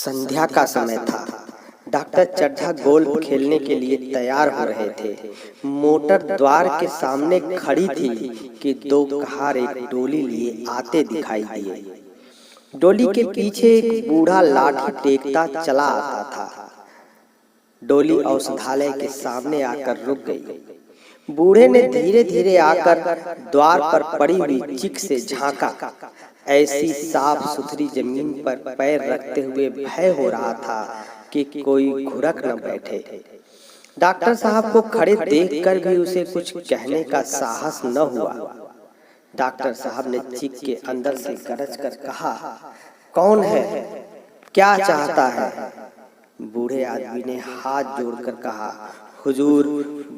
संध्या का समय था। डॉक्टर चड्ढा गोल्फ खेलने के लिए तैयार हो रहे थे। मोटर द्वार के सामने खड़ी थी कि दो कहार एक डोली लिए आते दिखाई दिए। डोली के पीछे एक बूढ़ा लाठी टेकता चला आता था। डोली औषधालय के सामने आकर रुक गई। बूढ़े ने धीरे धीरे आकर द्वार पर पड़ी हुई चिक से झांका। ऐसी साफ सुथरी जमीन पर पैर रखते हुए भय हो रहा था कि कोई घुरक न बैठे। डॉक्टर साहब को खड़े देखकर भी उसे कुछ कहने का साहस न हुआ। डॉक्टर साहब ने चिक के अंदर से गरज कर कहा, कौन है, क्या चाहता है? बूढ़े आदमी ने हाथ जोड़कर कहा, हुजूर,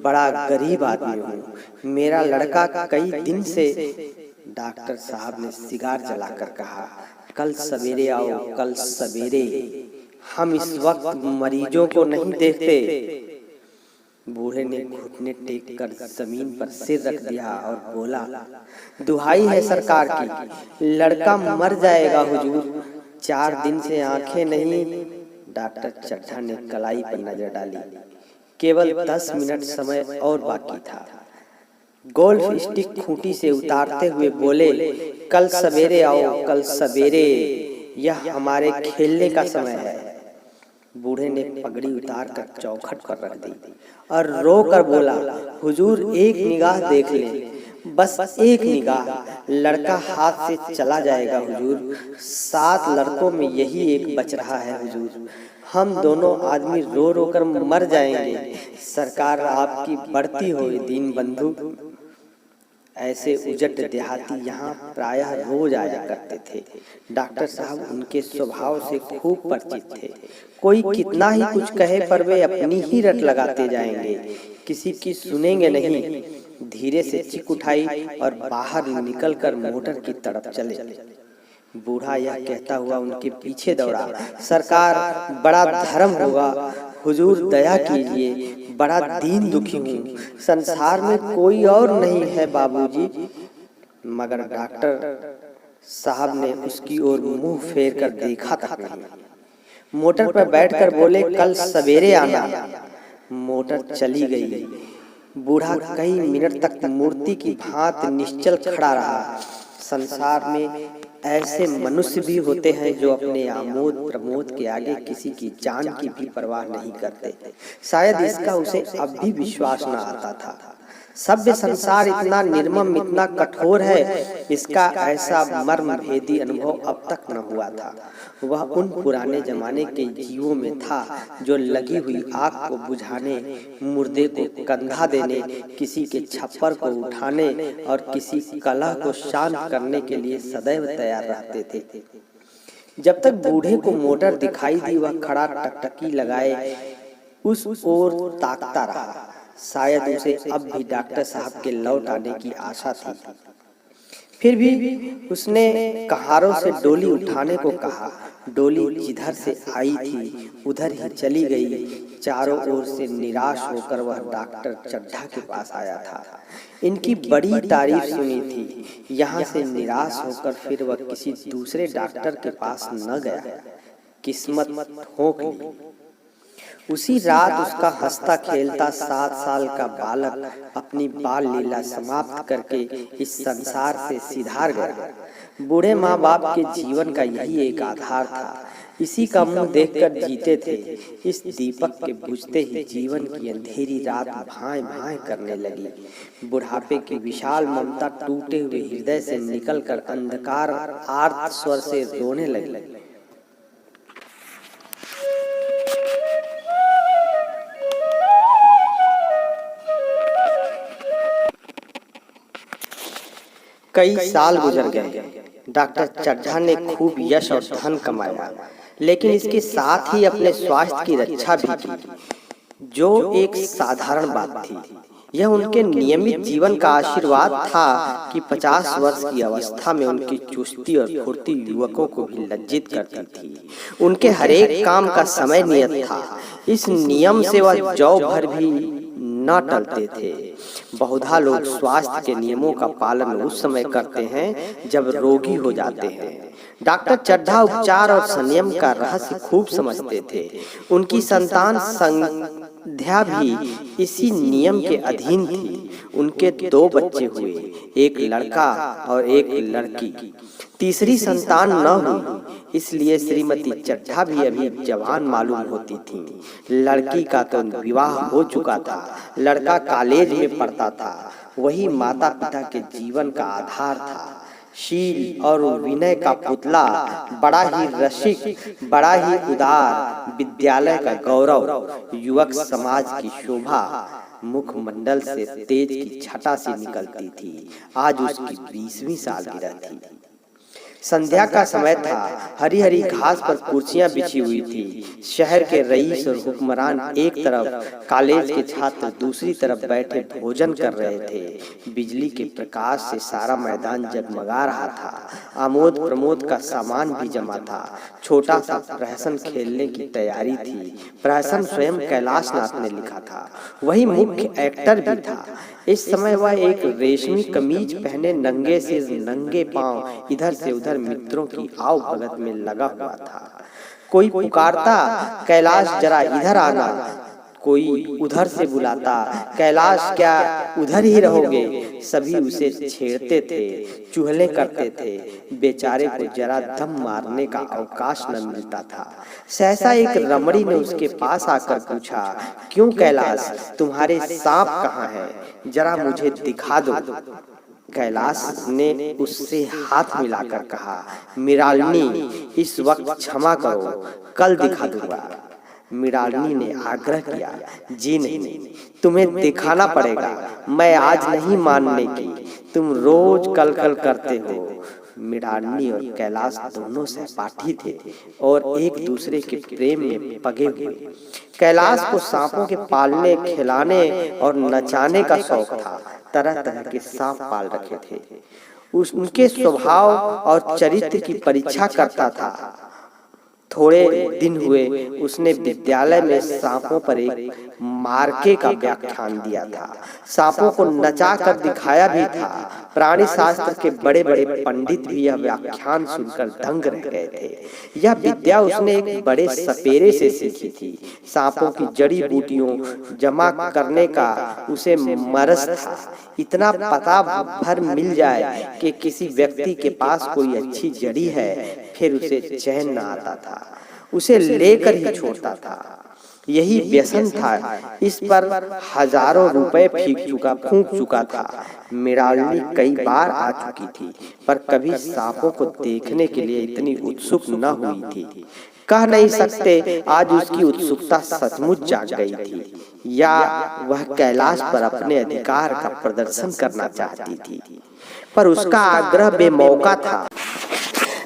बड़ा गरीब आदमी हूँ, मेरा लड़का कई दिन से। डॉक्टर साहब ने सिगार जलाकर कहा, कल सवेरे आओ, कल सवेरे, हम इस वक्त मरीजों को नहीं देखते। बूढ़े ने घुटने टेक कर जमीन पर सिर रख दिया और बोला, दुहाई है सरकार की, लड़का मर जाएगा हुजूर, 4 दिन से आंखें नहीं। डॉक्टर चड्ढा ने कलाई पर नजर डाली। केवल 10 मिनट समय और बाकी था। गोल्फ स्टिक खूंटी से उतारते हुए बोले, कल सवेरे आओ, कल सवेरे, यह हमारे खेलने का समय है। बूढ़े ने पगड़ी उतार कर चौखट पर रख दी और रो कर बोला, हुजूर, एक निगाह देख ले, बस एक निगाह, लड़का हाथ से चला जाएगा हुजूर, 7 लड़कों में यही एक बच रहा है हुजूर, हम दोनों आदमी रो रो कर मर जाएंगे, सरकार आपकी बढ़ती हो दीन बंधु। ऐसे उजट देहाती यहाँ प्रायः रोज आया करते थे। डॉक्टर साहब उनके स्वभाव से खूब परिचित थे। कोई कितना ही कुछ कहे पर वे अपनी ही रट लगाते जाएंगे, किसी की सुनेंगे नहीं। धीरे से चिक उठाई और बाहर निकलकर मोटर की तरफ चले। बूढ़ा यह कहता हुआ उनके पीछे दौड़ा, सरकार, बड़ा धर्म होगा, हुजूर दया कीजिए, बड़ा दीन दुखी हूँ, संसार में कोई और नहीं है बाबूजी। मगर डॉक्टर साहब ने उसकी ओर मुंह फेर कर देखा तक नहीं। मोटर पर बैठकर बोले, कल सवेरे आना। मोटर चली गई। बूढ़ा कई मिनट तक मूर्ति की भांति निश्चल खड़ा रहा। संसार में ऐसे मनुष्य भी होते हैं जो अपने आमोद प्रमोद के आगे किसी की जान की भी परवाह नहीं करते। शायद इसका उसे अब भी विश्वास न आता था। सभ्य संसार इतना निर्मम, इतना कठोर है, इसका ऐसा मर्म भेदी अनुभव अब तक न हुआ था। वह उन पुराने जमाने के जीवों में था जो लगी हुई आग को बुझाने, मुर्दे को कंधा देने, किसी के छप्पर को उठाने और किसी कलह को शांत करने के लिए सदैव तैयार रहते थे। जब तक बूढ़े को मोटर दिखाई दी, वह खड़ा टकटकी लगाए उस ओर ताकता रहा। शायद उसे अब भी डॉक्टर साहब के लौट आने की आशा थी। फिर भी उसने कहारों से डोली उठाने को कहा। डोली जिधर से आई थी उधर ही चली गई। चारों ओर से निराश होकर वह डॉक्टर चड्ढा के पास आया था। इनकी बड़ी तारीफ सुनी थी। यहाँ से निराश होकर फिर वह किसी दूसरे डॉक्टर के पास न गया। किस्मत ठोक ली। उसी रात उसका हंसता खेलता 7 साल का बालक अपनी बाल लीला समाप्त करके इस संसार से सिधार गया। बूढ़े माँ बाप के जीवन का यही एक आधार था। इसी का मुंह देखकर जीते थे। इस दीपक के बुझते ही जीवन की अंधेरी रात भाएं भाएं करने लगी। बुढ़ापे की विशाल ममता टूटे हुए हृदय से निकलकर अंधकार आर्त स्वर से रोने लगी। कई साल गुजर गए। डॉक्टर चड्ढा ने खूब यश और धन कमाया, लेकिन इसके साथ ही अपने स्वास्थ्य की रक्षा भी की, जो एक साधारण बात थी। यह उनके नियमित जीवन का आशीर्वाद था कि 50 वर्ष की अवस्था में उनकी चुस्ती और फुर्ती युवकों को भी लज्जित करती थी। उनके हरेक काम का समय नियत था। इस नियम से वह जौ भर भी न टलते थे। बहुधा लोग स्वास्थ्य के नियमों का पालन उस समय करते हैं जब रोगी हो जाते हैं। डॉक्टर चड्ढा उपचार और संयम का रहस्य खूब समझते थे। उनकी संतान संध्या भी इसी नियम के अधीन थी। उनके 2 बच्चे हुए, एक लड़का और एक लड़की। तीसरी संतान न हुई, इसलिए श्रीमती चड्ढा भी अभी जवान मालूम होती थी। लड़की का तो विवाह हो चुका था, लड़का कॉलेज में पढ़ता था। वही माता पिता के जीवन का आधार था। शील और विनय का पुतला, बड़ा ही रसिक, बड़ा ही उदार, विद्यालय का गौरव, युवक समाज की शोभा, मुखमंडल से तेज की छटा सी निकलती थी। आज उसकी 20वीं सालगिरह थी। संध्या का समय था। हरी हरी घास पर कुर्सियां बिछी हुई थी। शहर के रईस और हुक्मरान एक तरफ, कॉलेज के छात्र दूसरी तरफ बैठे भोजन कर रहे थे। बिजली के प्रकाश से सारा मैदान जगमगा रहा था। आमोद प्रमोद का सामान भी जमा था। छोटा सा प्रहसन खेलने की तैयारी थी। प्रहसन स्वयं कैलाश नाथ ने लिखा था। वही मुख्य एक्टर भी था। इस समय वह एक रेशमी कमीज पहने नंगे से नंगे पांव इधर से उधर मित्रों की आव भगत में लगा हुआ था। कोई पुकारता, कैलाश जरा इधर आना। कोई उधर से बुलाता, कैलाश क्या उधर ही रहोगे। सभी उसे छेड़ते थे, चुहले करते थे। बेचारे को जरा दम मारने का अवकाश न मिलता था। सहसा एक रमणी ने उसके पास आकर पूछा, क्यों कैलाश, तुम्हारे सांप कहाँ है? जरा मुझे दिखा दो। कैलाश ने उससे हाथ मिलाकर कहा, मृणालिनी, इस वक्त क्षमा करो, कल दिखा दूंगा। मृणालिनी ने आग्रह किया, जी नहीं, तुम्हें दिखाना पड़ेगा। मैं आज नहीं मानने की, तुम रोज कल कल करते हो। मृणालिनी और कैलाश दोनों सहपाठी थे और एक दूसरे के प्रेम में पगे हुए। कैलाश को सांपों के पालने, खिलाने और नचाने का शौक था। तरह तरह के सांप पाल रखे थे। उनके स्वभाव और चरित्र की परीक्षा करता था। थोड़े दिन हुए उसने विद्यालय में सांपों पर एक मार्के का व्याख्यान दिया था। सांपों को नचा कर दिखाया भी था। प्राणी शास्त्र के बड़े बड़े पंडित भी यह व्याख्यान सुनकर दंग रह गए थे। यह विद्या उसने एक बड़े सपेरे से सीखी थी। सांपों की जड़ी बूटियों जमा करने का उसे मरज था। इतना पता भर मिल जाए कि किसी व्यक्ति के पास कोई अच्छी जड़ी है, फिर उसे चैन न आता था, उसे लेकर ही छोड़ता था। यही व्यसन था। इस पर हजारों रुपए फूंक चुका था। मृणालिनी कई बार आ चुकी थी, पर कभी सांपों को देखने के लिए इतनी उत्सुक न हुई थी। कह नहीं सकते आज उसकी उत्सुकता सचमुच जाग गई थी, या वह कैलाश पर अपने अधिकार का प्रदर्शन करना चाहती थी। पर उसका आग्रह बेमौका था।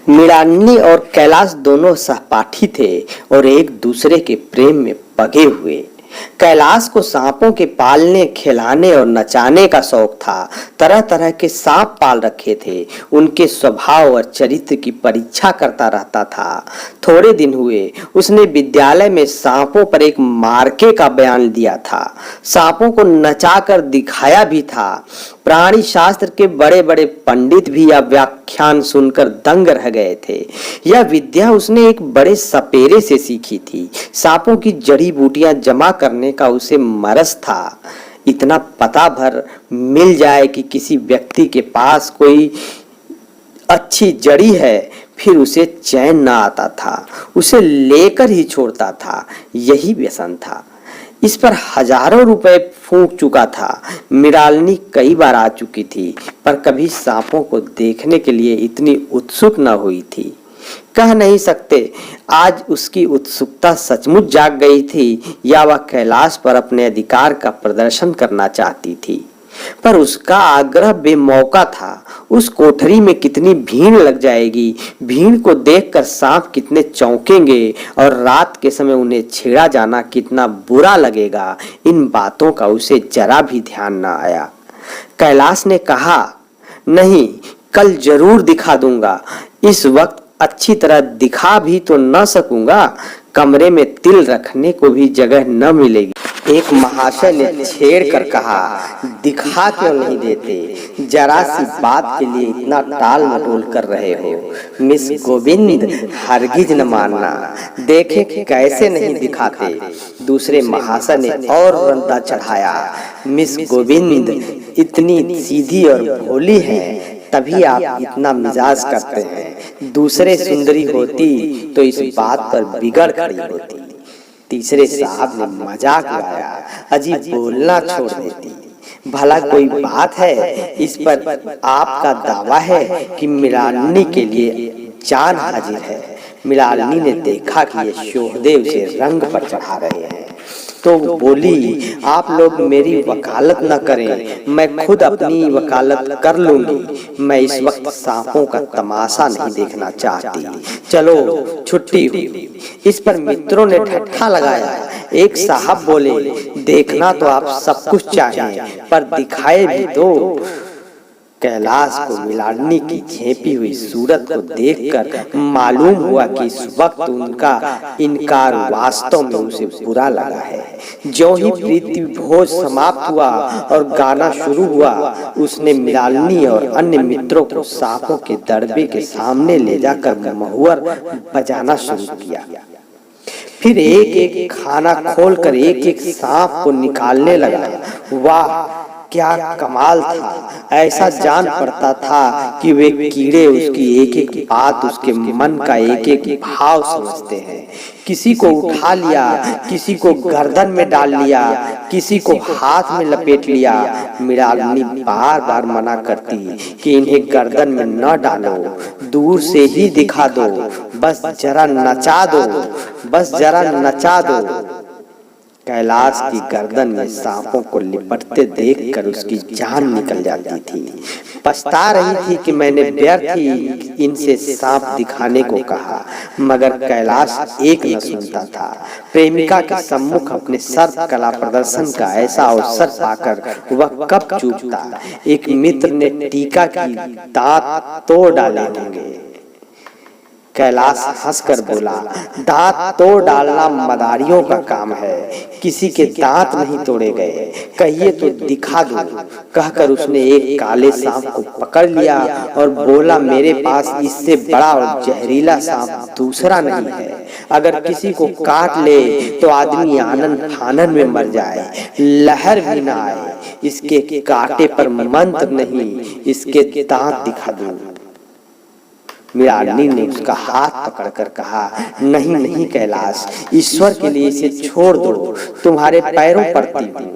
मृणालिनी और कैलाश दोनों सहपाठी थे और एक दूसरे के प्रेम में पगे हुए। कैलाश को सांपों के पालने, खिलाने और नचाने का शौक था। तरह तरह के सांप पाल रखे थे। उनके स्वभाव और चरित्र की परीक्षा करता रहता था। थोड़े दिन हुए उसने विद्यालय में सांपों पर एक मार्के का बयान दिया था। सांपों को नचाकर दिखाया भी था। प्राणी शास्त्र के बड़े बड़े पंडित भी यह व्याख्यान सुनकर दंग रह गए थे। यह विद्या उसने एक बड़े सपेरे से सीखी थी। सांपों की जड़ी बूटियां जमा करने का उसे मरज था। इतना पता भर मिल जाए कि किसी व्यक्ति के पास कोई अच्छी जड़ी है, फिर उसे चैन ना आता था, उसे लेकर ही छोड़ता था। यही व्यसन था। इस पर हजारों रुपए फूंक चुका था। मृणालिनी कई बार आ चुकी थी, पर कभी सांपों को देखने के लिए इतनी उत्सुक न हुई थी। कह नहीं सकते आज उसकी उत्सुकता सचमुच जाग गई थी, या वह कैलाश पर अपने अधिकार का प्रदर्शन करना चाहती थी। पर उसका आग्रह बेमौका था। उस कोठरी में कितनी भीड़ लग जाएगी, भीड़ को देखकर सांप कितने चौंकेंगे और रात के समय उन्हें छेड़ा जाना कितना बुरा लगेगा, इन बातों का उसे जरा भी ध्यान न आया। कैलाश ने कहा, नहीं, कल जरूर दिखा दूंगा। इस वक्त अच्छी तरह दिखा भी तो न सकूंगा। कमरे में तिल रखने को भी जगह न मिलेगी। एक महाशय ने छेड़ कर कहा, दिखा क्यों नहीं देते? जरा सी बात के लिए इतना टाल मटोल कर रहे हो। मिस गोविंद, हरगिज न मानना, देखे कैसे नहीं दिखाते। दूसरे महाशय ने और रंदा चढ़ाया, मिस गोविंद इतनी सीधी और भोली है, तभी आप इतना मिजाज करते हैं। दूसरे सुंदरी होती तो इस बात पर बिगड़ खड़ी होती। तीसरे साहब ने मजाक उड़ाया, अजी बोलना छोड़ देती। भला कोई बात है? इस पर आपका दावा है कि मृणालिनी के लिए जान हाजिर है। मृणालिनी ने देखा कि ये शोहदेव उसे रंग पर चढ़ा रहे हैं तो बोली, आप लोग मेरी वकालत न करें, मैं खुद अपनी वकालत कर लूंगी। मैं इस वक्त सांपों का तमाशा नहीं देखना चाहती। चलो छुट्टी हुई। इस पर मित्रों ने ठट्ठा लगाया। एक साहब बोले, देखना तो आप सब कुछ चाहिए, पर दिखाए भी दो। कैलाश को मृणालिनी की झेपी हुई सूरत को देखकर मालूम हुआ कि इस वक्त उनका इनकार वास्तव में उसे बुरा लगा है। जो ही प्रीति भोज समाप्त हुआ और गाना शुरू हुआ, उसने मृणालिनी और अन्य मित्रों को सांपों के दड़बे के सामने ले जाकर महुअर बजाना शुरू किया। फिर एक एक खाना खोलकर एक एक सांप को निकालने लगा। वाह, क्या कमाल था! ऐसा जान पड़ता था कि वे कीड़े उसकी एक एक बात, उसके मन का एक एक भाव समझते हैं। किसी को उठा लिया, किसी को गर्दन में डाल लिया, किसी को हाथ में लपेट लिया। मृणालिनी बार बार मना करती कि इन्हें गर्दन में न डालो, दूर से ही दिखा दो, बस जरा नचा दो, बस जरा नचा दो। कैलाश की गर्दन में सांपों को लिपटते देखकर उसकी जान निकल जाती थी। पछता रही थी कि मैंने व्यर्थ ही इनसे सांप दिखाने को कहा, मगर कैलाश एक न सुनता था। प्रेमिका के सम्मुख अपने सर्व कला प्रदर्शन का ऐसा अवसर पाकर वह कब चूकता। एक मित्र ने टीका की दांत तोड़ डाले होंगे। कैलाश हंसकर बोला, दांत तोड़ डालना मदारियों का काम है, किसी के दांत नहीं तोड़े गए, कहिए तो दिखा दो। कहकर उसने एक काले सांप को पकड़ लिया और बोला, मेरे पास इससे बड़ा और जहरीला सांप दूसरा नहीं है। अगर किसी को काट ले तो आदमी आनन फानन में मर जाए, लहर भी ना आए। इसके काटे पर मंत्र नहीं, इसके दांत दिखा दो। मृणालिनी ने उसका हाथ पकड़कर कहा, नहीं नहीं कैलाश, ईश्वर के लिए इसे छोड़ दो, तुम्हारे पैरों पड़ती हूँ।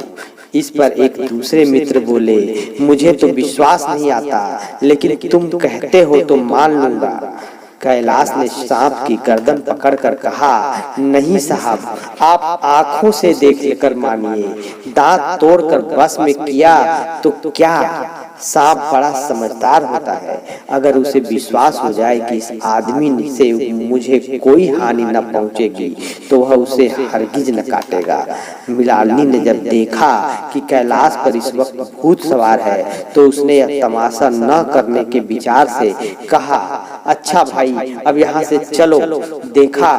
इस पर एक दूसरे मित्र बोले, मुझे तो विश्वास नहीं आता, लेकिन तुम कहते हो तो मान लूंगा। कैलाश ने सांप की गर्दन पकड़कर कहा, नहीं साहब, आप आंखों से देख लेकर मानिए। दांत तोड़कर बस में किया तो क्या, सांप बड़ा समझदार होता है। अगर उसे विश्वास हो जाए कि इस आदमी से मुझे कोई हानि न पहुंचेगी तो वह उसे हरगिज न काटेगा। मृणालिनी ने जब देखा कि कैलाश पर इस वक्त भूत सवार है तो उसने यह तमाशा न करने के विचार से कहा, अच्छा भाई, अब यहाँ से चलो। देखा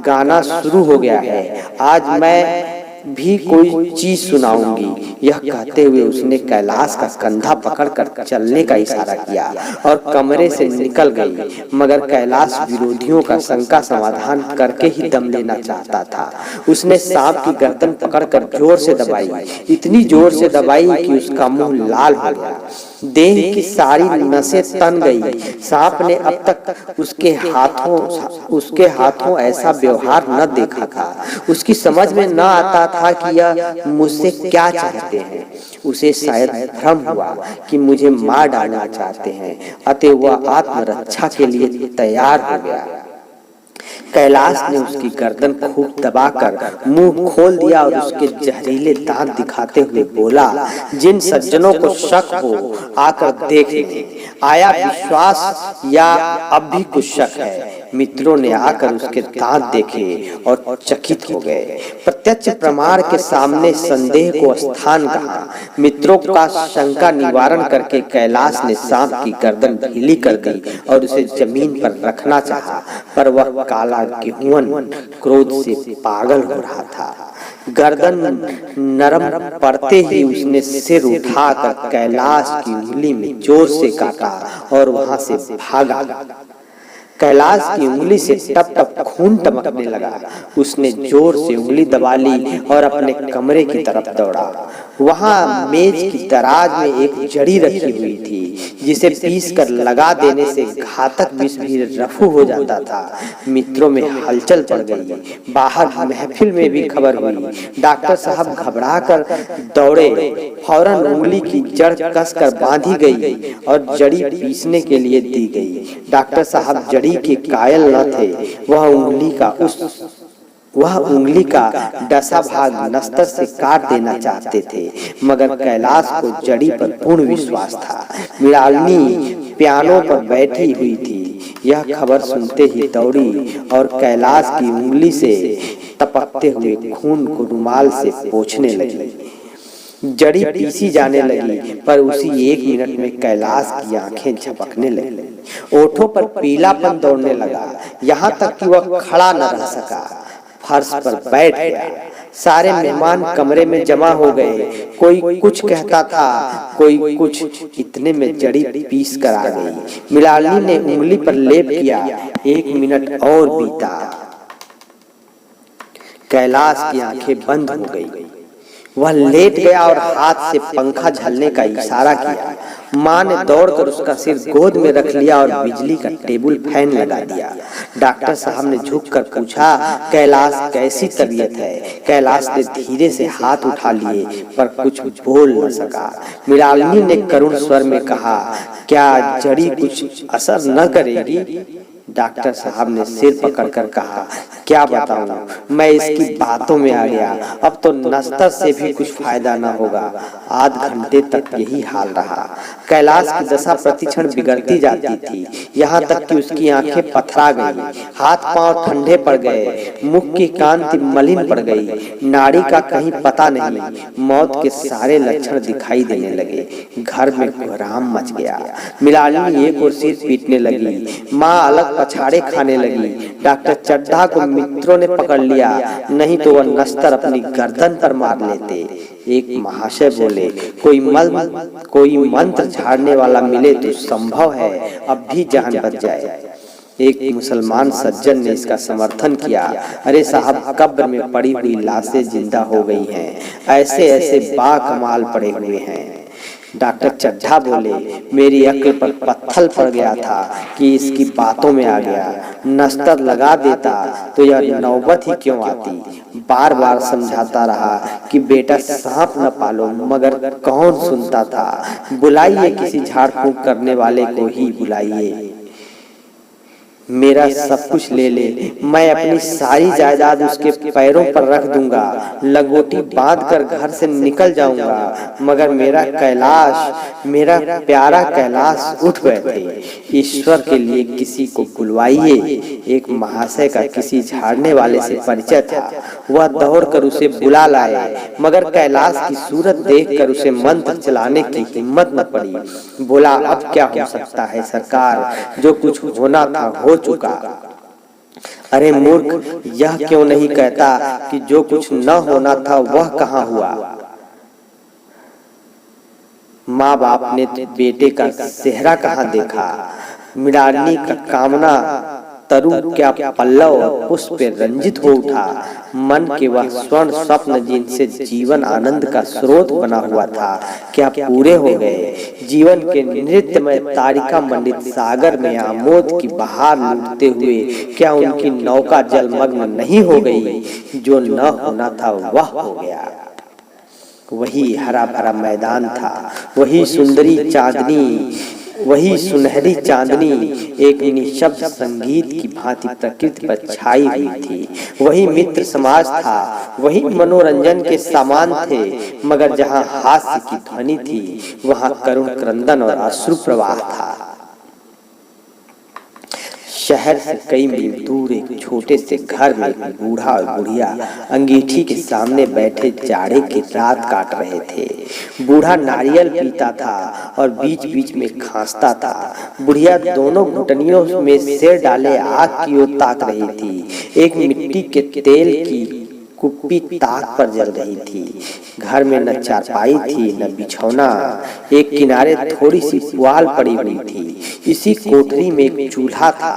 गाना शुरू हो गया है, आज मैं भी कोई चीज सुनाऊंगी। यह कहते हुए उसने कैलाश का कंधा पकड़कर चलने का इशारा किया और कमरे से निकल गई। मगर कैलाश विरोधियों का शंका समाधान करके ही दम लेना चाहता था। उसने सांप की गर्दन पकड़कर जोर से दबाई, इतनी जोर से दबाई कि उसका मुंह लाल हो गया, देह की सारी नसें तन गई। सांप ने अब तक उसके हाथों ऐसा व्यवहार न देखा था। उसकी समझ में न आता था कि यह मुझसे क्या चाहते हैं। उसे शायद भ्रम हुआ कि मुझे मार डालना चाहते हैं, अतः वह आत्मरक्षा के लिए तैयार हो गया। कैलाश ने उसकी गर्दन खूब दबाकर मुंह खोल दिया और उसके जहरीले दांत दिखाते हुए बोला, जिन सज्जनों को शक हो आकर देख लें, आया विश्वास या अब भी कुछ शक है। मित्रों ने आकर उसके दांत देखे और चकित हो गए। प्रत्यक्ष प्रमाण के सामने संदेह को स्थान कहा। मित्रों का शंका निवारण करके कैलाश ने सांप की गर्दन ढीली कर दी और उसे जमीन पर रखना चाहा, पर वह काला गेहूं क्रोध से पागल हो रहा था। गर्दन नरम पड़ते ही उसने सिर उठाकर कैलाश की उंगली में जोर से काटा और वहां से भागा। कैलाश की उंगली से टप टप खून टपकने लगा। उसने जोर से उंगली दबा ली और अपने कमरे की तरफ दौड़ा। वहां मेज की दराज में एक जड़ी रखी हुई थी जिसे पीस कर लगा देने से घातक विष भी रफू हो जाता था। मित्रों में हलचल पड़ गई। बाहर महफिल में भी खबर हुई। डॉक्टर साहब घबरा कर दौड़े। फौरन उंगली की जड़ कसकर बांधी गई और जड़ी पीसने के लिए दी गई। डॉक्टर साहब जड़ी के कायल न थे। वह उंगली का डसा भाग नस्तर से काट देना चाहते थे, मगर कैलाश को जड़ी पर पूर्ण विश्वास था। मृणालिनी पियानो पर बैठी हुई थी। यह खबर सुनते ही दौड़ी और कैलाश की उंगली से टपकते हुए खून को रुमाल से पोंछने लगी। जड़ी पीसी जाने लगी, पर उसी 1 मिनट में कैलाश की आंखें झपकने लगी। ओठों पर पीलापन दौड़ने लगा, यहाँ तक कि वह खड़ा न रह सका। फर्श पर बैठ गया। सारे मेहमान कमरे में जमा हो गए। कोई कुछ कहता था, कोई कुछ। इतने में जड़ी पीस कर आ गई। मृणालिनी ने उंगली पर लेप किया। 1 मिनट और बीता। कैलाश की आंखें बंद हो गई। वह लेट गया और हाथ से पंखा झलने का इशारा किया। माँ ने दौड़कर उसका सिर गोद में रख लिया और बिजली का टेबल फैन लगा दिया। डॉक्टर साहब ने झुककर पूछा, कैलाश कैसी तबीयत है? कैलाश ने धीरे से हाथ उठा लिए, पर कुछ बोल न सका। मृणालिनी ने करुण स्वर में कहा, क्या जड़ी कुछ असर न करेगी? डॉक्टर साहब ने सिर पकड़कर कहा, क्या बताऊं, मैं इसकी बातों में आ गया। अब तो नस्तर से भी कुछ फायदा न होगा। आध घंटे तक यही हाल रहा। कैलाश की दशा प्रतिक्षण बिगड़ती जाती थी, यहाँ तक कि उसकी आंखें पथरा गई, हाथ पांव ठंडे पड़ गए, मुख की कांति मलिन पड़ गई, नाड़ी का कहीं पता नहीं। मौत के सारे लक्षण दिखाई देने लगे। घर में कोहराम मच गया। मृणालिनी एक और सिर पीटने लगी। माँ अलग पछाड़े खाने लगी। डॉक्टर चड्ढा को मित्रों ने पकड़ लिया, नहीं तो वह नस्तर अपनी गर्दन पर मार लेते। एक महाशय बोले, कोई मंत्र झाड़ने वाला मिले तो संभव है अब भी जान बच जाए। एक मुसलमान सज्जन ने इसका समर्थन किया। अरे साहब, कब्र में पड़ी हुई लाशें जिंदा हो गई हैं, ऐसे ऐसे बाकमाल पड़े हुए हैं। डॉक्टर चड्ढा बोले, मेरी अक्ल पर पत्थर पड़ गया था कि इसकी बातों में आ गया। नस्तर लगा देता तो यह नौबत ही क्यों आती। बार बार समझाता रहा कि बेटा सांप न पालो, मगर कौन सुनता था। बुलाइए, किसी झाड़ फूंक करने वाले को ही बुलाइए। मेरा सब कुछ ले ले, मैं अपनी सारी जायदाद उसके पैरों पर रख दूंगा, लंगोटी बांधकर घर से निकल जाऊंगा, मगर मेरा कैलाश, मेरा प्यारा कैलाश उठ बैठे। ईश्वर के लिए किसी को बुलवाइए। एक महाशय का किसी झाड़ने वाले से परिचय था। वह दौड़कर उसे बुला लाए, मगर कैलाश की सूरत देखकर उसे मंत्र चलाने की हिम्मत न पड़ी। बोला, अब क्या हो सकता है सरकार, जो कुछ होना था हो चुका। अरे मूर्ख, यह क्यों नहीं कहता कि जो कुछ न होना था वह कहाँ हुआ। माँ बाप ने बेटे का चेहरा कहाँ देखा। मृणालिनी का कामना तरु क्या पल्लव और पुष्प पे रंजित हो उठा। मन के वह स्वर्ण स्वप्न जिनसे जीवन आनंद का स्रोत बना हुआ था, क्या पूरे हो गए। जीवन के नृत्यमय तारिका मंडित सागर में आमोद की बहार लूटते हुए क्या उनकी नौका जलमग्न नहीं हो गई। जो न होना था वह हो गया। वही हरा भरा मैदान था, वही सुंदरी चांदनी, वही सुनहरी चांदनी एक निशब्द संगीत की भांति प्रकृति पर छाई हुई थी। वही मित्र समाज था, वही मनोरंजन के सामान थे, मगर जहां हास्य की ध्वनि थी वहां करुण क्रंदन और अश्रु प्रवाह था। शहर से कई मील दूर एक छोटे से घर में एक बूढ़ा और बुढ़िया अंगीठी के सामने बैठे जाड़े की रात काट रहे थे। बूढ़ा नारियल पीता था और बीच बीच में खांसता था। बुढ़िया दोनों घुटनियों में सिर डाले आग की ओर ताक रही थी। एक मिट्टी के तेल की कुप्पी ताक पर जल रही थी। घर में न चारपाई थी न बिछौना, एक किनारे थोड़ी सी पुआल पड़ी हुई थी। इसी कोठरी में एक चूल्हा था।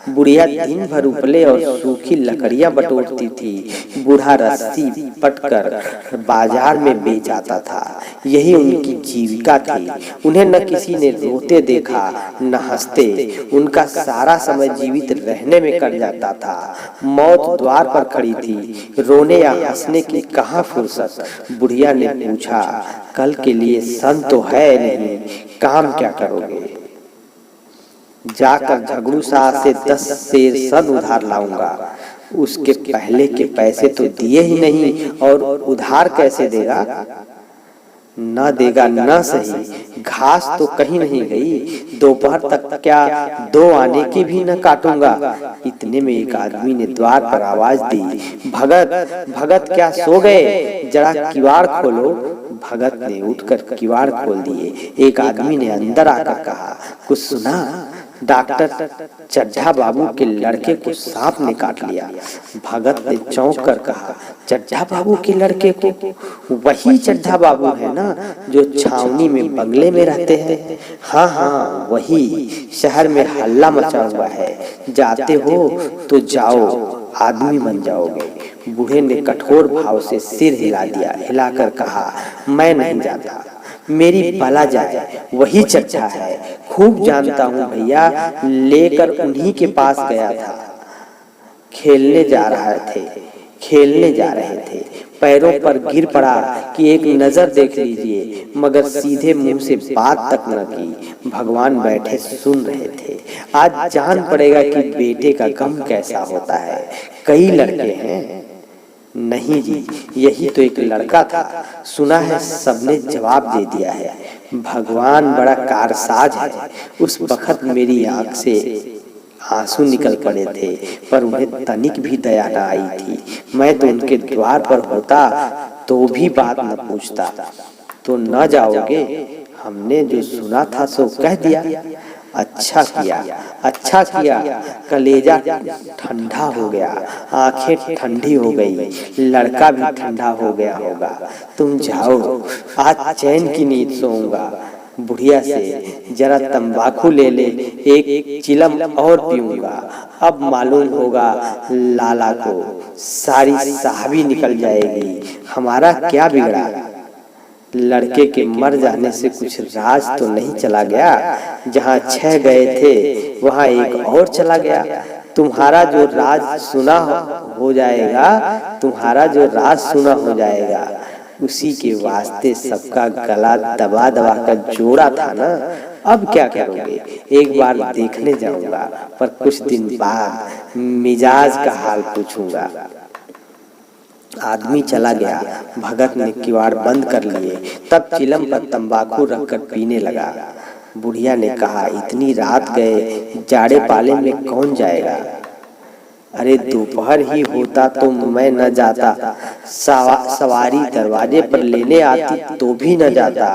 बुढ़िया दिन भर उपले और सूखी लकड़ियां बटोरती थी। बूढ़ा रस्सी पटकर बाजार में बेच आता था। यही उनकी जीविका थी। उन्हें न किसी ने रोते देखा न हंसते। उनका सारा समय जीवित रहने में कट जाता था। मौत द्वार पर खड़ी थी, रोने या हंसने की कहाँ फुर्सत। बुढ़िया ने पूछा, कल के लिए सन तो है नहीं, काम क्या करोगे? जाकर झगड़ू शाह से 10 सेर सन उधार लाऊंगा। उसके पहले के पैसे तो दिए ही नहीं और उधार कैसे देगा? न देगा न सही, घास तो कहीं नहीं गई। दोपहर तक क्या 2 आने की भी न काटूंगा। इतने में एक आदमी ने द्वार पर आवाज दी, भगत भगत क्या सो गए? जरा किवाड़ खोलो। भगत ने उठकर किवाड़ खोल दिए। एक आदमी ने अंदर आकर कहा, कुछ सुना? डॉक्टर चड्ढा बाबू के लड़के को सांप ने काट लिया। भगत ने चौंक कर कहा, चड्ढा बाबू के लड़के को? वही चड्ढा बाबू है ना जो छावनी में बंगले में रहते हैं? हाँ हाँ वही। शहर में हल्ला मचा हुआ है, जाते हो तो जाओ, आदमी बन जाओगे। बूढ़े ने कठोर भाव से सिर हिला दिया। हिलाकर कहा, मैं नहीं जाता, मेरी भला जाए, वही चड्ढा है, खूब जानता हूँ भैया। लेकर उन्हीं के पास गया था। खेलने जा रहे थे। पैरों पर गिर पड़ा कि एक नजर देख लीजिए, मगर सीधे मुंह से बात तक न की। भगवान बैठे सुन रहे थे। आज जान पड़ेगा कि बेटे का गम कैसा होता है। कई लड़के हैं? नहीं जी, यही तो एक लड़का था। सुना है सबने जवाब दे दिया है। भगवान बड़ा कारसाज है। उस वक्त मेरी आंख से आंसू निकल पड़े थे, पर उन्हें तनिक भी दया न आई थी। मैं तो उनके द्वार पर होता तो भी बात न पूछता। तो न जाओगे? हमने जो सुना था सो कह दिया। अच्छा किया। कलेजा ठंडा हो गया, आंखें ठंडी हो गई, लड़का भी ठंडा हो गया होगा। तुम जाओ, आज चैन की नींद सोऊंगा। बुढ़िया से, जरा तंबाकू ले ले, एक चिलम और पीऊंगा। अब मालूम होगा लाला को, सारी साहबी निकल जाएगी। हमारा क्या बिगड़ा? लड़के के मर जाने से कुछ राज तो नहीं चला गया? जहाँ 6 गए थे वहाँ एक और चला गया। तुम्हारा जो राज सुना हो जाएगा, उसी के वास्ते सबका गला दबा दबा कर जोड़ा था ना। अब क्या करोगे? एक बार देखने जाऊंगा, पर कुछ दिन बाद मिजाज का हाल पूछूंगा। आदमी चला गया। भगत ने किवाड़ बंद कर लिए। तब चिलम पर तंबाकू रखकर पीने लगा। बुढ़िया ने कहा, इतनी रात गए, जाड़े पाले में कौन जाएगा? अरे दोपहर ही होता तो मैं न जाता। सवारी दरवाजे पर लेने आती तो भी न जाता।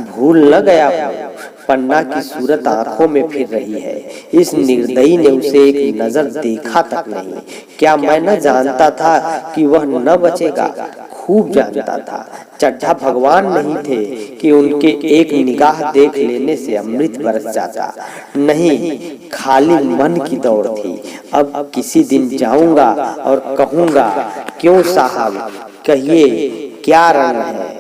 भूल न गया हूँ। पन्ना की सूरत आंखों में फिर रही है। इस निर्दयी ने उसे एक नजर देखा तक नहीं। क्या मैं न जानता था कि वह न बचेगा? खूब जानता था। चड्ढा भगवान नहीं थे कि उनके एक निगाह देख लेने से अमृत बरस जाता। नहीं, खाली मन की दौड़ थी। अब किसी दिन जाऊंगा और कहूंगा, क्यों साहब, कहिए क्या रंग है?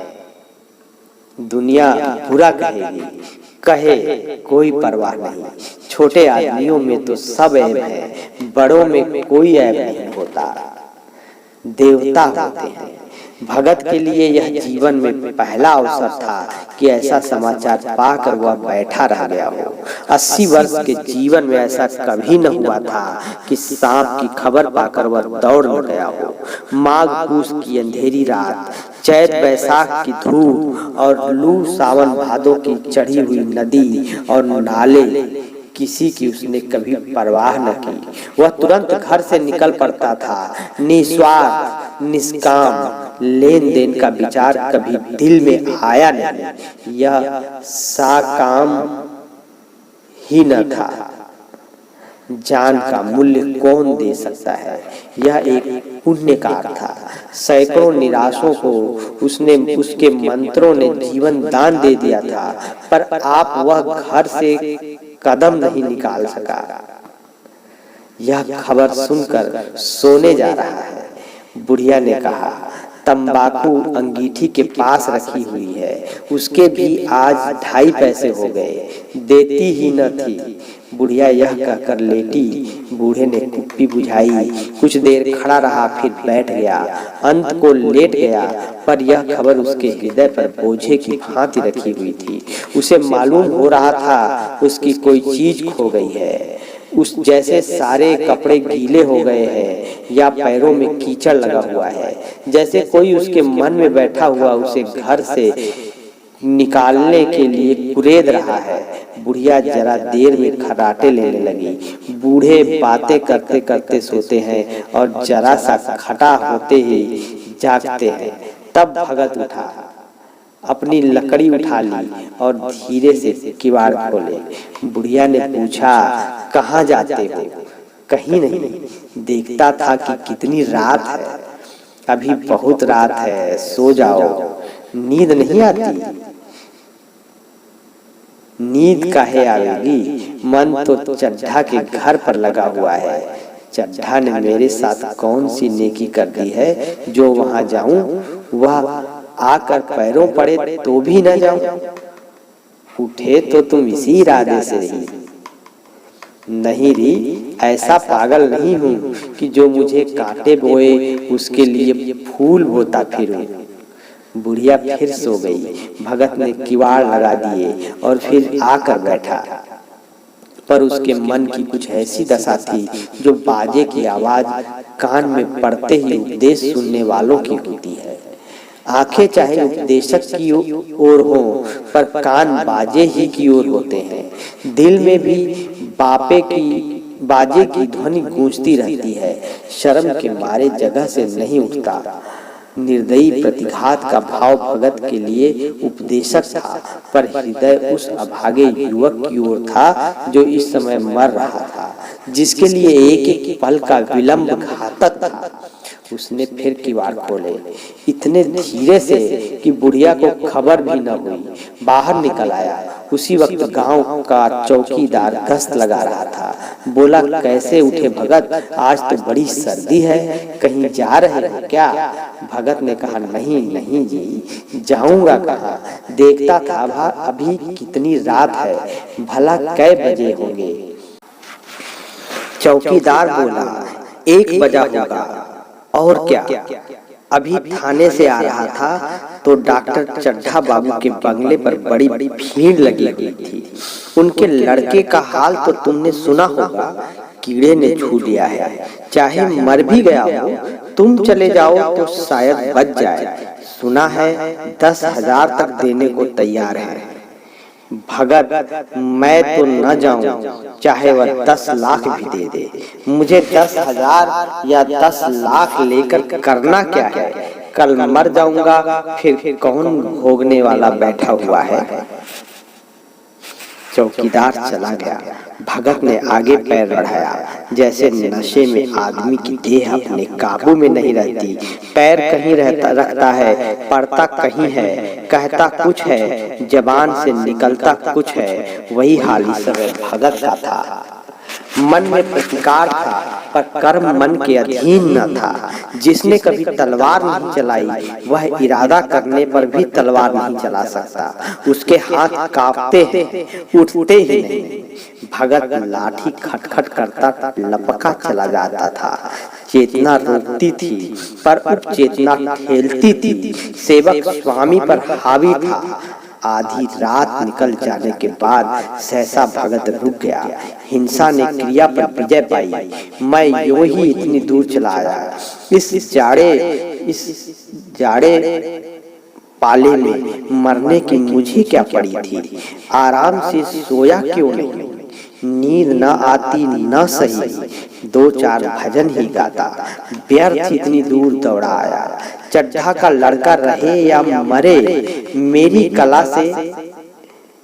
दुनिया बुरा कहेगी, कहे कोई परवाह नहीं। छोटे आदमियों में तो सब ऐब है, बड़ों में कोई ऐब नहीं होता। देवता होते हैं। भगत के लिए यह जीवन में पहला अवसर था कि ऐसा समाचार पाकर वह बैठा रह गया हो। 80 वर्ष के जीवन में ऐसा कभी न हुआ था कि सांप की खबर पाकर वह दौड़ न गया हो। माघ पूस की अंधेरी रात, चैत बैसाख की धूप और लू सावन भादों की चढ़ी हुई नदी और नाले किसी की उसने कभी परवाह न की। वह तुरंत घर से निकल पड़ता था। निस्वार्थ, निष्काम, लेन देन का विचार कभी दिल में आया नहीं। यह साकाम ही न था। जान का मूल्य कौन दे सकता है? यह एक पुण्य कार्य था। सैकड़ों निराशों को उसके मंत्रों ने जीवन दान दे दिया था, पर आप वह घर से कदम नहीं निकाल सका। यह खबर सुनकर सोने जा रहा है। बुढ़िया ने कहा, तंबाकू अंगीठी के पास रखी हुई है, उसके भी आज 2.5 पैसे हो गए, देती ही न थी। बुढ़िया यह कहकर लेटी। बूढ़े ने कुप्पी बुझाई, कुछ देर खड़ा रहा, फिर बैठ गया, अंत को लेट गया। पर यह खबर उसके हृदय पर बोझे की भांति रखी हुई थी। उसे मालूम हो रहा था उसकी कोई चीज खो गई है। उस जैसे सारे कपड़े गीले हो गए हैं या पैरों में कीचड़ लगा हुआ है, जैसे कोई उसके मन में बैठा हुआ उसे घर से निकालने के लिए कुरेद रहा है। बुढ़िया जरा देर में खर्राटे लेने लगी। बूढ़े बातें करते करते सोते हैं और जरा सा खटा होते ही जागते हैं। तब भगत उठा, अपनी लकड़ी उठा ली और धीरे से किवाड़ खोले। बुढ़िया ने पूछा, कहाँ जाते हो? कहीं नहीं, देखता था कि कितनी रात है। अभी बहुत रात है, सो जाओ। नींद नहीं आती? नींद काहे आवेगी? मन तो चड्ढा के घर पर लगा हुआ है। चड्ढा ने मेरे साथ कौन सी नेकी कर दी है जो वहां जाऊं? वह आकर पैरों पड़े तो भी न जाऊं। उठे तो तुम इसी इरादे से रही। नहीं री, ऐसा पागल नहीं हूं कि जो मुझे कांटे बोए उसके लिए फूल बोता फिरूं। बुढ़िया फिर सो गई। भगत ने किवाड़ लगा दिए और फिर आकर बैठा। पर उसके मन की कुछ ऐसी दशा थी जो बाजे की आवाज कान में पड़ते ही उपदेश सुनने वालों की होती है। आंखें चाहे उपदेशक की ओर हो, पर कान बाजे ही की ओर होते हैं। दिल में भी बाजे की ध्वनि गूंजती रहती है। शर्म के मारे जगह से नहीं उठता। निर्दयी प्रतिघात का भाव भगत के लिए उपदेशक था, पर हृदय उस अभागे युवक की ओर था जो इस समय मर रहा था, जिसके लिए एक एक पल का विलंब घातक था। उसने फिर किवाड़ खोले, इतने धीरे से कि बुढ़िया को खबर भी न हुई। बाहर निकल आया। उसी वक्त गांव का चौकीदार गश्त लगा रहा था। बोला, कैसे उठे भगत? आज तो बड़ी सर्दी है, कहीं जा रहे हो क्या? भगत ने कहा, नहीं नहीं जी, जाऊंगा कहाँ? देखता था अभी कितनी रात है, भला कै बजे होंगे? चौकीदार बोला, 1 बजा होगा। और क्या? अभी थाने से आ रहा था तो डॉक्टर चड्ढा बाबू के बंगले पर बड़ी भीड़ लगी हुई थी। उनके लड़के का हाल तो तुमने सुना होगा, कीड़े ने छू लिया है। चाहे मर भी गया हो, तुम चले जाओ तो शायद बच जाए। सुना है 10,000 तक देने को तैयार है। भगत, मैं तो न जाऊं, चाहे वह 10 लाख भी दे दे। मुझे 10,000 या 10 लाख लेकर करना क्या है? कल मर जाऊंगा, फिर कौन भोगने वाला बैठा हुआ है? चौकीदार चला गया। भगत ने आगे पैर बढ़ाया। जैसे नशे में आदमी की देह अपने काबू में नहीं रहती। पैर कहीं रखता है, पड़ता कहीं है, कहता कुछ है, जबान से निकलता कुछ है। वही हाल इस समय भगत का था। मन में प्रतिकार था, पर कर्म मन के अधीन न था। जिसने कभी तलवार नहीं चलाई, वह इरादा करने पर भी तलवार नहीं चला सकता। उसके हाथ कांपते हैं, उठते ही नहीं। भगत लाठी खटखट करता लपका चला जाता था। चेतना रोकती थी, पर उपचेतना ठेलती थी। सेवक स्वामी पर हावी था। आधी रात निकल जाने के बाद सहसा भगत रुक गया। हिंसा ने क्रिया पर विजय पाई। मैं यूं ही इतनी दूर चला आया। इस जाड़े पाले में मरने की मुझे क्या पड़ी थी? आराम से सोया क्यों नहीं? नींद न आती न सही, दो चार भजन ही गाता, व्यर्थ इतनी दूर दौड़ा आया। चड्ढा का लड़का रहे या मरे, मेरी कला से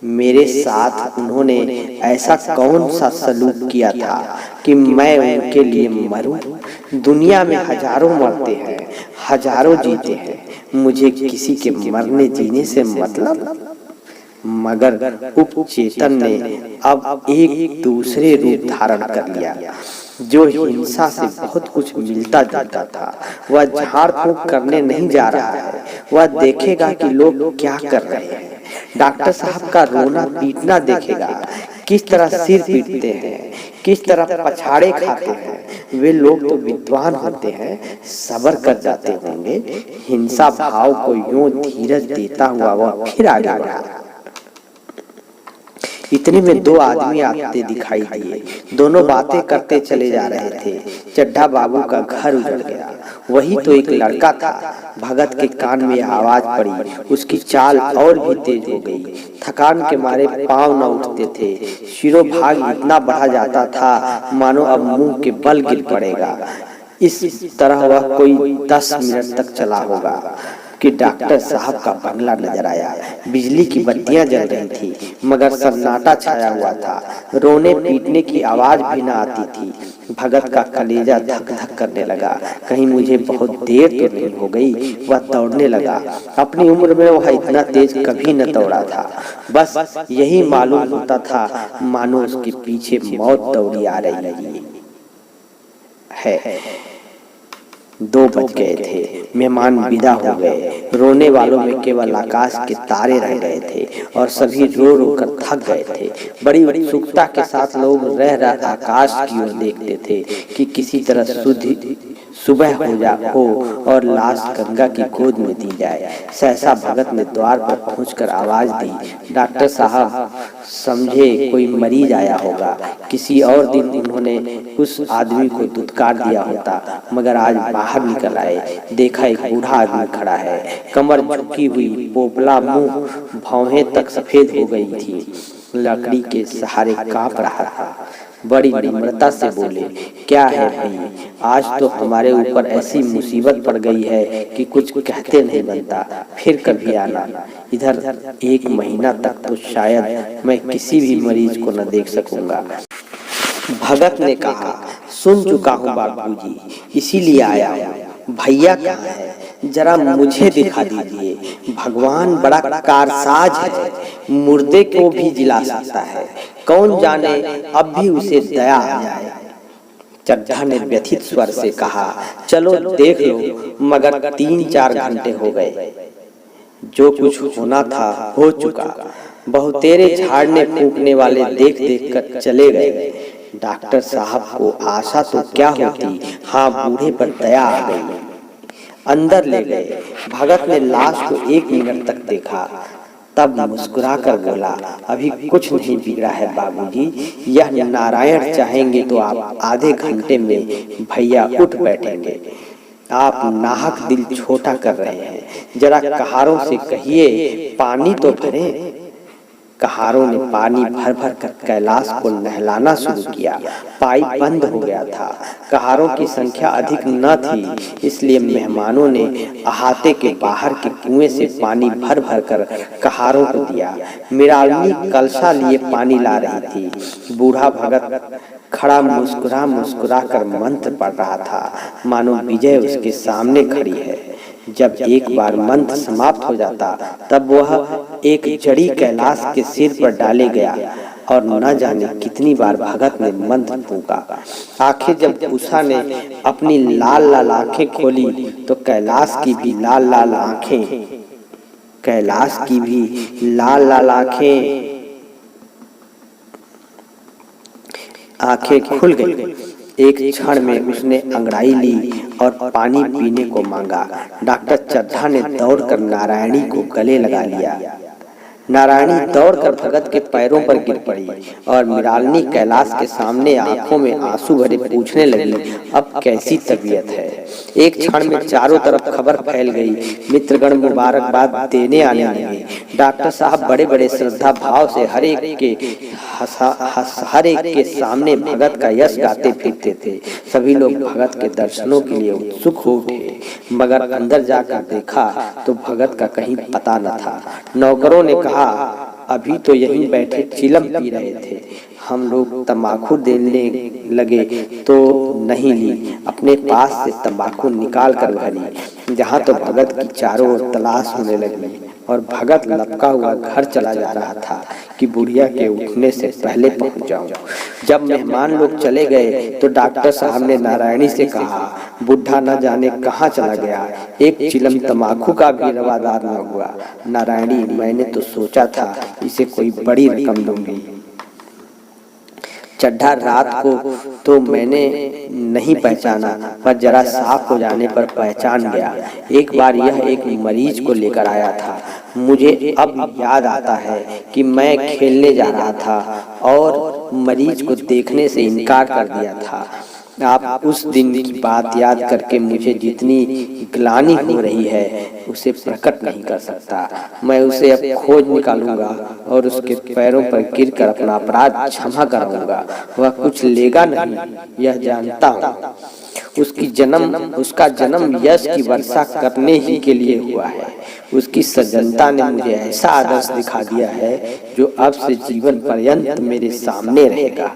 मेरे साथ उन्होंने ऐसा कौन सा सलूक किया था कि मैं उनके लिए मरूं। दुनिया में हजारों मरते हैं, हजारों जीते हैं, मुझे किसी के मरने जीने से मतलब। मगर उपचेतन ने अब एक दूसरे रूप धारण कर लिया। जो हिंसा से बहुत कुछ मिलता जुलता था, वह झाड़ फूंक करने नहीं जा रहा है, वह देखेगा कि लोग क्या कर रहे हैं। डॉक्टर साहब का रोना पीटना देखेगा, किस तरह सिर पीटते हैं, किस तरह पछाड़े खाते हैं। वे लोग तो विद्वान होते हैं, सब्र कर जाते होंगे। हिंसा भाव को यूं धीरज देता हुआ वह फिर आगे बढ़ा। इतने में दो आदमी आते दिखाई दिए। दोनों बातें करते चले जा रहे थे। चड्ढा बाबू का घर उजड़ गया। वही तो एक लड़का था। भगत के कान में आवाज पड़ी, उसकी चाल और भी तेज हो गई। थकान के मारे पांव न उठते थे। शिरोभाग इतना बढ़ा जाता था मानो अब मुंह के बल गिर पड़ेगा। इस तरह वह कोई 10 मिनट तक चला होगा कि डॉक्टर साहब का बंगला नजर आया। बिजली की बत्तियां जल रही थी, मगर सन्नाटा छाया हुआ था। रोने पीटने की आवाज भी न आती थी। भगत का कलेजा धक धक करने लगा। कहीं मुझे बहुत देर तो नहीं हो गई। वह दौड़ने लगा। अपनी उम्र में वह इतना तेज कभी न दौड़ा था। बस यही मालूम होता था मानो उसके पीछे मौत दौड़ी आ रही है। 2 बज गए थे। मेहमान विदा हो गए। रोने वालों में केवल आकाश के तारे रह गए थे और सभी रो रो कर थक गए थे। बड़ी उत्सुकता के साथ लोग रह रह आकाश की ओर देखते थे कि किसी तरह सुबह हो और लाश गंगा की गोद में दी जाए। सहसा भगत ने द्वार पर पहुंचकर आवाज दी, डॉक्टर साहब, समझे कोई मरीज आया होगा। किसी और दिन उन्होंने उस आदमी को दुत्कार दिया होता, मगर आज बाहर निकल आए, देखा एक बूढ़ा आदमी खड़ा है। कमर झुकी हुई, पोपला मुंह, भौहें तक सफेद हो गई थी। लकड़ी के सहारे कांप रहा था। बड़ी नम्रता से बोले, क्या है भाई, आज तो हमारे ऊपर ऐसी मुसीबत पड़ गई है कि कुछ कहते नहीं बनता। फिर कभी आना। इधर 1 महीना तक तो शायद मैं किसी भी मरीज को न देख सकूंगा। भगत ने कहा, सुन चुका हूँ बाबूजी, इसीलिए आया हूँ। भैया कहाँ है, जरा मुझे दिखा दीजिए। भगवान बड़ा कारसाज है, मुर्दे को भी जिला सकता है। कौन जाने अब भी उसे दया आ जाए। चड्ढा ने व्यथित स्वर से कहा, चलो देख लो, मगर 3-4 घंटे हो गए। जो कुछ होना था हो चुका। बहुतेरे झाड़ने फूंकने वाले देख देख कर चले गए। डॉक्टर साहब को आशा तो क्या होती, हाँ, बूढ़े पर दया आ गई। अंदर ले गए। भगत ने लाश को 1 मिनट तक देखा, तब मुस्कुराकर बोला, अभी कुछ नहीं बिगड़ा है बाबूजी। यह नारायण चाहेंगे तो आप आधे घंटे में भैया उठ बैठेंगे। आप नाहक दिल छोटा कर रहे हैं। जरा कहारों से कहिए पानी तो भरें। कहारों ने पानी भर भर कर कैलाश को नहलाना शुरू किया। पाइप बंद हो गया था। कहारों की संख्या अधिक न थी, इसलिए मेहमानों ने अहाते के बाहर के कुएं से पानी भर भर कर कहारों को दिया। मृणालिनी कलशा लिए पानी ला रही थी। बूढ़ा भगत खड़ा मुस्कुरा मुस्कुरा कर मंत्र पढ़ रहा था, मानो विजय उसके सामने खड़ी है। जब एक बार मंत्र समाप्त हो जाता, तब वह एक जड़ी कैलाश के सिर पर डाले गया और न जाने कितनी बार भगत ने मंत्र फूंका। आखिर जब उषा ने अपनी लाल लाल आंखें खोली तो कैलाश की भी लाल लाल आंखें खुल गई। एक क्षण में उसने अंगड़ाई ली और पानी पीने को मांगा। डॉक्टर चड्ढा ने दौड़कर नारायणी को गले लगा लिया। नारायणी दौड़कर भगत के पैरों पर गिर पड़ी और मृणालिनी कैलाश के सामने आंखों में आंसू भरे पूछने लगी, अब कैसी तबीयत है। एक क्षण में चारों तरफ खबर फैल गई। मित्रगण मुबारकबाद देने आने लगे। डॉक्टर साहब बड़े बड़े श्रद्धा भाव से हर एक के सामने भगत का यश गाते फिरते थे। सभी लोग भगत के दर्शनों के लिए उत्सुक हो उठे, मगर अंदर जाकर देखा तो भगत का कहीं पता न था। नौकरों ने कहा, अभी तो यहीं बैठे चिलम पी रहे थे। हम लोग तंबाकू देने लगे तो नहीं ली, अपने पास से तंबाकू निकाल कर भरी। जहाँ तो भगत की चारों ओर तलाश होने लगी और भगत लपका हुआ घर चला जा रहा था कि बुढ़िया के उठने से पहले पहुंच जाऊं। जब मेहमान लोग चले गए तो डॉक्टर साहब ने नारायणी से कहा, बुढ़ा न जाने कहाँ चला गया, एक चिलम तंबाकू का भी रवादार न हुआ। नारायणी, मैंने तो सोचा था इसे कोई बड़ी रकम दूंगी। चड्ढा रात को तो मैंने नहीं पहचाना, पर जरा साफ हो जाने पर पहचान गया। एक बार यह एक मरीज को लेकर आया था। मुझे अब याद आता है कि मैं खेलने जा रहा था और मरीज को देखने से इनकार कर दिया था। आप उस दिन की बात याद करके मुझे जितनी ग्लानि हो रही है उसे प्रकट नहीं कर सकता। मैं उसे अब खोज निकालूंगा और उसके पैरों पर गिरकर अपना अपराध क्षमा कराऊंगा। वह कुछ लेगा नहीं, यह जानता हूँ। उसका जन्म यश की वर्षा करने ही के लिए हुआ है। उसकी सज्जनता ने मुझे ऐसा आदर्श दिखा दिया है जो अब से जीवन पर्यंत मेरे सामने रहेगा।